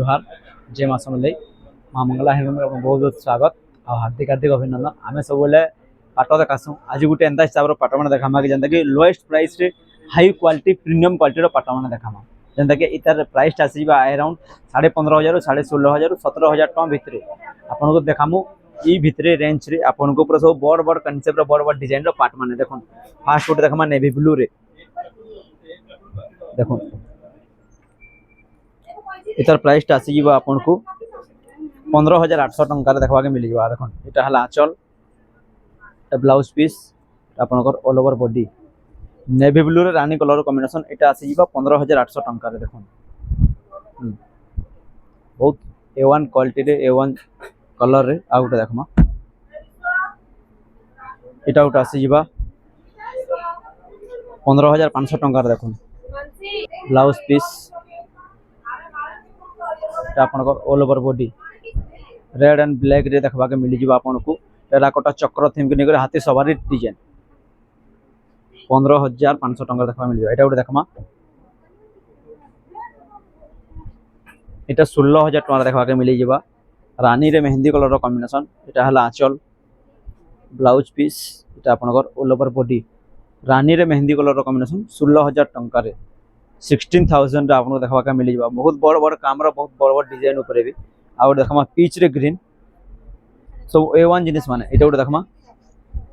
जुहार जय माँ समलेई माँ मंगला हेम बहुत बहुत स्वागत और हार्दिक हार्दिक अभिनंदन। आम सब पाट देखासू आज गोटे एंता हिसाब से पाट मैंने देखामा कि जेनता कि लोएस्ट प्राइस रे हाई क्वालिटी प्रीमियम क्वालिटी पाट मैंने देखामा जेनता कि इतार प्राइस आसीबा अराउंड 15,500 16,500 17,000 टका भितर आपन को देखामु। ई भितरे रेंज रे आपन को पूरा सब बड़ बड़ कॉन्सेप्ट रो बड़ बड़ डिजाइन रो पार्ट माने देखो फास्ट गोटे देखमा नेवी ब्लू रे देखो इतार प्राइस टा आसी जीवा आपन को 15,800 टंका रे देखबा के मिल जीवा। देखो एटा हला आंचल ए ब्लाउज पीस आपन को all over body navy blue रे रानी कलर कॉम्बिनेशन एटा आसी जीवा 15,800 टंका रे देखो बहुत A1 क्वालिटी रे A1 कलर रे आ गोटे देखमा एटा गोटे आसी जीवा 15,500 टंका रे देखो ब्लाउज पीस आपन को all over body red and black रे देखबा के मिल जीवा आपन को टेराकोटा चक्र थीम के निकर हाथी सवारी डिजाइन 15,500 टंका देखबा मिल जीवा। एटा गोटे देखमा एटा 16,000 टंका देखबा के मिल जीवा रानी रे मेहंदी कलर रो कॉम्बिनेशन एटा हला आंचल ब्लाउज पीस एटा आपन को ऑल ओवर बॉडी रानी रे मेहंदी कलर रो कॉम्बिनेशन 16,000 टंका रे 16,000 रे आपन को देखबा के मिल जीवा। बहुत बड़ बड़ काम रो बहुत बड़ बड़ डिजाइन ऊपर भी आ देखमा पीच रे ग्रीन सब A1 जिनिस माने एटा गोटे देखमा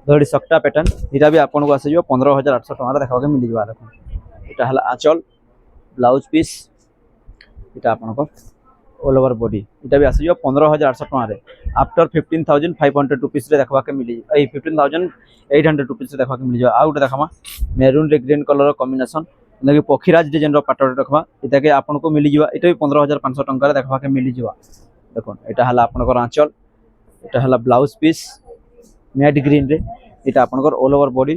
धड़ी सकटा पैटर्न एटा भी आपन को आसे जो 15,800 टका देखबा के मिल जीवा। देखो एटा हला आंचल ब्लाउज पीस एटा आपन को ऑल ओवर बॉडी एटा भी आसे जो 15,800 टका रे आफ्टर 15,500 रुपीस रे देखबा के मिल ए 15,800 रुपीस रे देखबा के मिल जीवा। आ गोटे देखमा मेरून रे ग्रीन कलर कॉम्बिनेशन लगे पखीराज डिजाइन रो पाटो देखबा एटा के आपन को मिल जीवा। एटा भी 15,500 टका रे देखबा के मिल जीवा। देखो एटा हला आपन को आंचल एटा हला ब्लाउज पीस मैट ग्रीन रे एटा आपन को ऑल ओवर बॉडी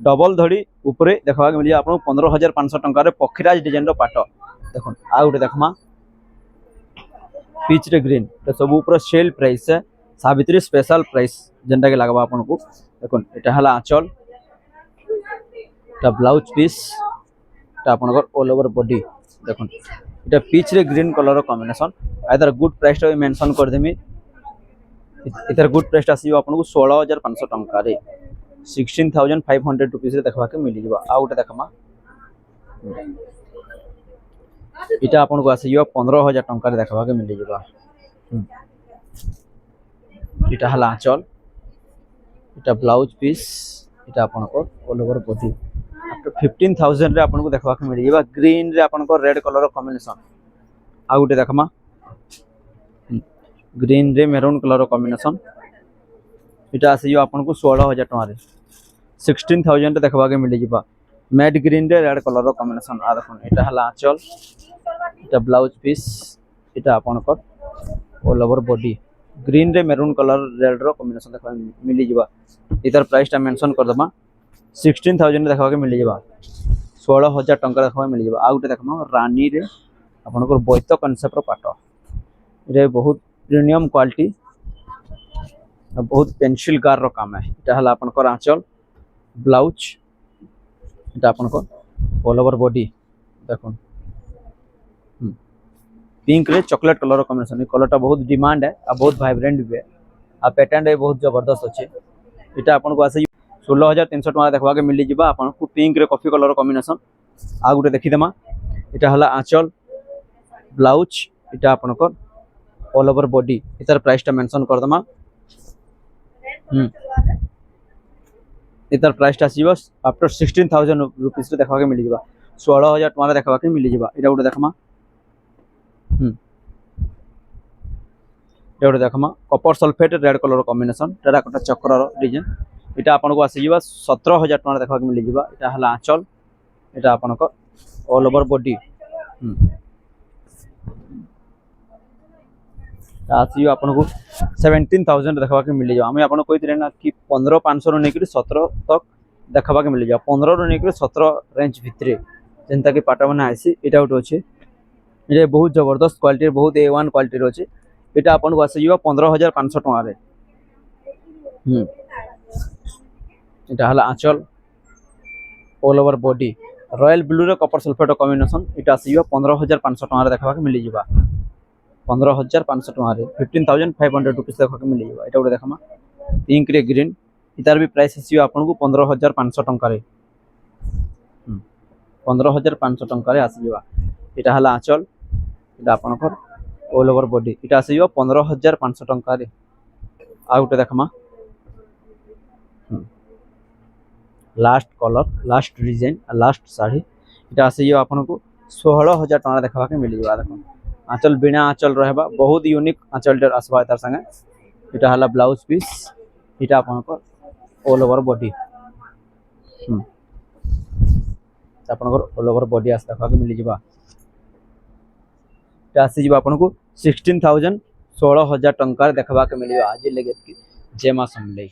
डबल धड़ी ऊपर देखबा के मिल जीवा आपन 15,500 टका रे पखीराज डिजाइन रो पाटो। देखो आ गोटे देखमा पीच रे ग्रीन तो सब ऊपर सेल प्राइस है सावित्री स्पेशल प्राइस जेंटा के लागबा आपन को। देखो एटा हला आंचल एटा ब्लाउज पीस एटा आपन को ऑल ओवर बॉडी देखो एटा पीच रे green colour combination either good price टा मेंशन कर देमी इधर गुड प्राइस आसी आपन को 16,500 टंका रे 16,500 रुपीस रे देखबा के मिल जीवा। आ गोटे देखमा इटा आपन को आसी 15,000 टंका रे देखबा के मिल जीवा। इटा हला आंचल इटा ब्लाउज पीस इटा आपन को ऑल ओवर बॉडी आफ्टर 15,000 रे आपन को देखबा के मिल जीवा। ग्रीन रे आपन को रेड कलर कॉम्बिनेशन आ गोटे देखमा ग्रीन रे मेरून कलर कॉम्बिनेशन इटा आसी आपन को 16,000 टका रे 16,000 रे देखबा के मिल जीवा। मैट ग्रीन रे रेड कलर कॉम्बिनेशन आ देखो एटा हला आंचल एटा ब्लाउज पीस एटा आपन को ऑल ओवर बॉडी ग्रीन रे मेरून कलर रेड रो कॉम्बिनेशन देखबा मिल जीवा। इधर प्राइस टा मेंशन कर दमा 16,000 रे देखबा के मिल जीवा 16,000 टंका देखबा मिल जीवा। आ गोटे देखमा रानी रे आपन को बोइतो कांसेप्ट रो पाटो रे बहुत प्रीमियम क्वालिटी बहुत पेंसिल कार रो काम है। एटा हला आपन को आंचल ब्लाउज एटा आपन को ऑल ओवर बॉडी देखो पिंक रे चॉकलेट कलर कॉम्बिनेशन कलर टा बहुत डिमांड है आ बहुत वाइब्रेंट भी है आ पैटर्न है बहुत जबरदस्त अच्छे। एटा आपन को आसे 16,300 टका देखबा के मिल जीवा आपन को पिंक रे कॉफी कलर कॉम्बिनेशन आ गुटे देखि देमा एटा हला आंचल ब्लाउज एटा आपन को ऑल ओवर बॉडी इतर प्राइस टा मेंशन कर दमा इतर प्राइस टा आसीबो आफ्टर 16,000 रुपीस रे देखबा के मिल जीवा 16,000 टका देखबा के मिल जीवा। एटा गुटे देखमा एटा गुटे देखमा copper sulphate red colour combination terracotta चक्र रो डिजाइन एटा आपन को आसी जीवा 17,000 टका देखबा के मिल जीवा। एटा हला आंचल एटा आपन को ऑल ओवर बॉडी आसी आपन को 17,000 देखबा के मिल जावा। हम आपन कहितरे ना कि 15,500 रो नेकरी 17 तक देखबा के मिल जावा 15 रो नेकरी 17 रेंज भितरे जेंता कि पाटा बना आसी एटा उठ अछि एटा बहुत जबरदस्त क्वालिटी बहुत A1 क्वालिटी रो अछि। एटा आपन को आसी जीवा 15,500 टका रे एटा हला आंचल all over body royal blue रे कॉपर सल्फेट कॉम्बिनेशन एटा आसी 15,500 टका रे देखबा के मिल जीवा। 15,500 टंका 15,500 रुपीस देखा मिल जाए। यहाँ गोटे देखमा पिंक रे ग्रीन इतार भी प्राइस आसो आपको 15,500 टंका 15,500 टंका आसीजा। यहाँ है आंचल यहाँ आपंकर ऑल ओवर बॉडी यहाँ आस 15,500 टंका। आ गोटे देखमा last colour last design last sari यहाँ आस आपको 16,000 टंका देखा मिल जाए। देख आंचल बिना आंचल रहा बहुत यूनिक आंचल आसवा तार संगे। यहाँ है ब्लाउज पीस यहाँ आपंकर ऑल ओवर बॉडी आपंकर ऑल ओवर बॉडी आस देखा मिल जाए। आसी आपको 16,000 16,000 टंका देखा मिल आज लगे जेमा समले।